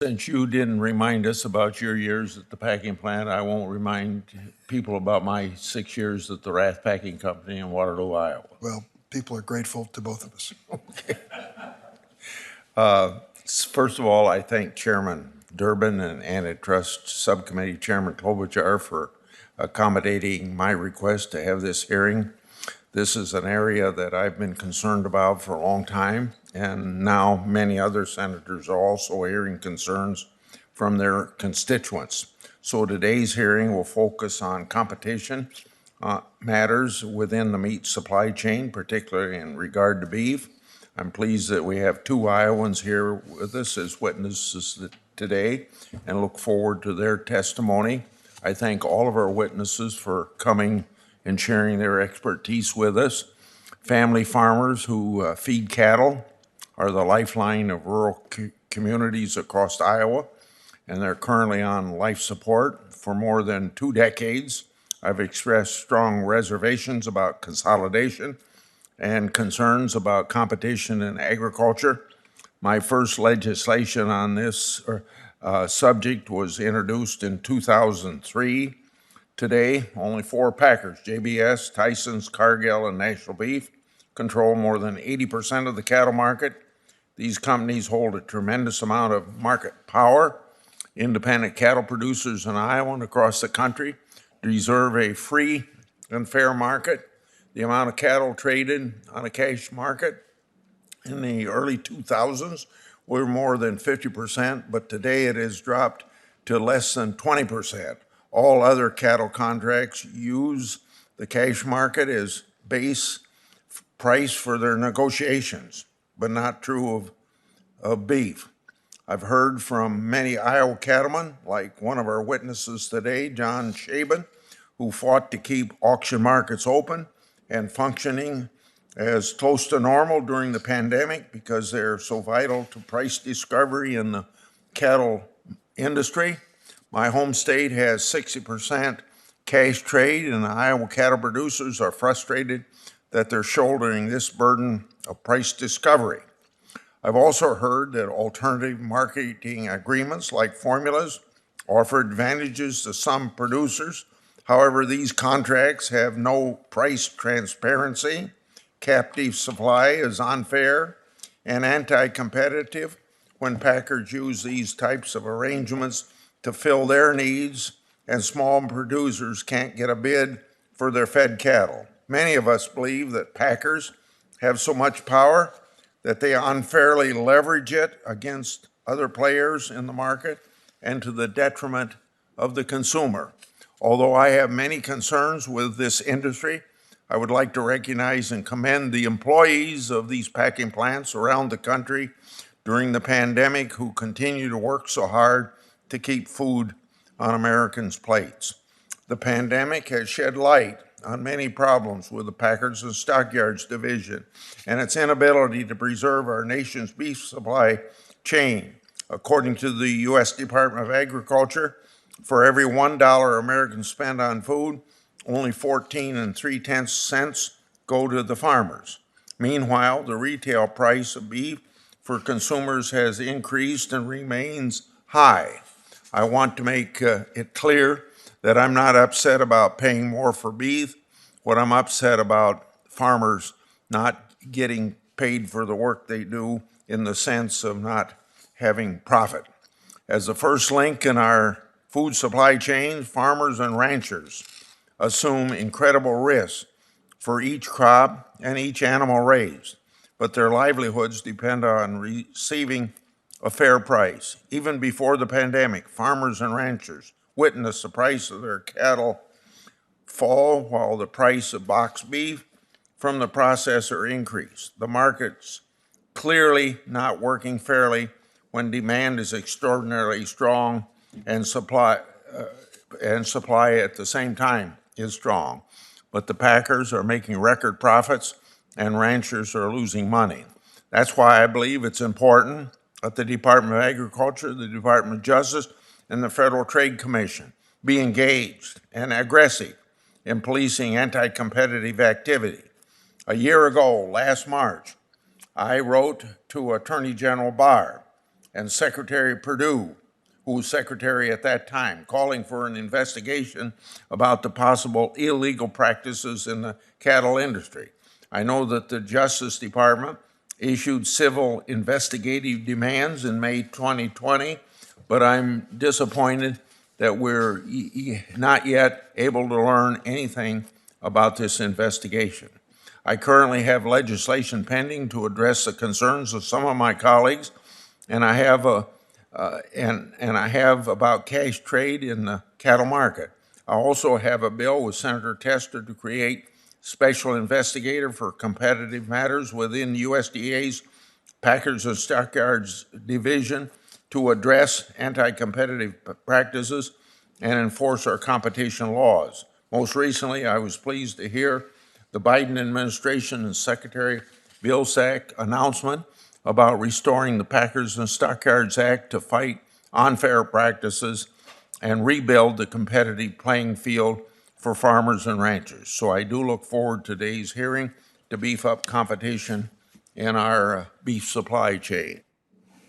Since you didn't remind us about your years at the packing plant, I won't remind people about my 6 years at the Rath Packing Company in Waterloo, Iowa. Well, people are grateful to both of us. First of all, I thank Chairman Durbin and Antitrust Subcommittee Chairman Klobuchar for accommodating my request to have this hearing. This is an area that I've been concerned about for a long time, and now many other senators are also hearing concerns from their constituents. So today's hearing will focus on competition matters within the meat supply chain, particularly in regard to beef. I'm pleased that we have two Iowans here with us as witnesses today and look forward to their testimony. I thank all of our witnesses for coming and sharing their expertise with us. Family farmers who feed cattle are the lifeline of rural communities across Iowa, and they're currently on life support for more than 2 decades. I've expressed strong reservations about consolidation and concerns about competition in agriculture. My first legislation on this subject was introduced in 2003. Today, only 4 packers, JBS, Tyson's, Cargill, and National Beef, control more than 80% of the cattle market. These companies hold a tremendous amount of market power. Independent cattle producers in Iowa and across the country deserve a free and fair market. The amount of cattle traded on a cash market in the early 2000s were more than 50%, but today it has dropped to less than 20%. All other cattle contracts use the cash market as base price for their negotiations, but not true of beef. I've heard from many Iowa cattlemen, like one of our witnesses today, John Shaban, who fought to keep auction markets open and functioning as close to normal during the pandemic because they're so vital to price discovery in the cattle industry. My home state has 60% cash trade, and the Iowa cattle producers are frustrated that they're shouldering this burden of price discovery. I've also heard that alternative marketing agreements like formulas offer advantages to some producers. However, these contracts have no price transparency. Captive supply is unfair and anti-competitive when packers use these types of arrangements to fill their needs, and small producers can't get a bid for their fed cattle. Many of us believe that packers have so much power that they unfairly leverage it against other players in the market and to the detriment of the consumer. Although I have many concerns with this industry, I would like to recognize and commend the employees of these packing plants around the country during the pandemic who continue to work so hard to keep food on Americans' plates. The pandemic has shed light on many problems with the Packers and Stockyards division and its inability to preserve our nation's beef supply chain. According to the U.S. Department of Agriculture, for every $1 Americans spend on food, only 14 3/10 cents go to the farmers. Meanwhile, the retail price of beef for consumers has increased and remains high. I want to make it clear that I'm not upset about paying more for beef. What I'm upset about farmers not getting paid for the work they do in the sense of not having profit. As the first link in our food supply chain, farmers and ranchers assume incredible risks for each crop and each animal raised, but their livelihoods depend on receiving a fair price. Even before the pandemic, farmers and ranchers witnessed the price of their cattle fall while the price of boxed beef from the processor increased. The market's clearly not working fairly when demand is extraordinarily strong and supply at the same time is strong. But the packers are making record profits and ranchers are losing money. That's why I believe it's important that the Department of Agriculture, the Department of Justice, and the Federal Trade Commission be engaged and aggressive in policing anti-competitive activity. A year ago, last March, I wrote to Attorney General Barr and Secretary Perdue, who was secretary at that time, calling for an investigation about the possible illegal practices in the cattle industry. I know that the Justice Department issued civil investigative demands in May 2020, but I'm disappointed that we're not yet able to learn anything about this investigation. I currently have legislation pending to address the concerns of some of my colleagues, and I have about cash trade in the cattle market. I also have a bill with Senator Tester to create special investigator for competitive matters within USDA's Packers and Stockyards Division to address anti-competitive practices and enforce our competition laws. Most recently, I was pleased to hear the Biden administration and Secretary Vilsack announcement about restoring the Packers and Stockyards Act to fight unfair practices and rebuild the competitive playing field for farmers and ranchers. So I do look forward to today's hearing to beef up competition in our beef supply chain.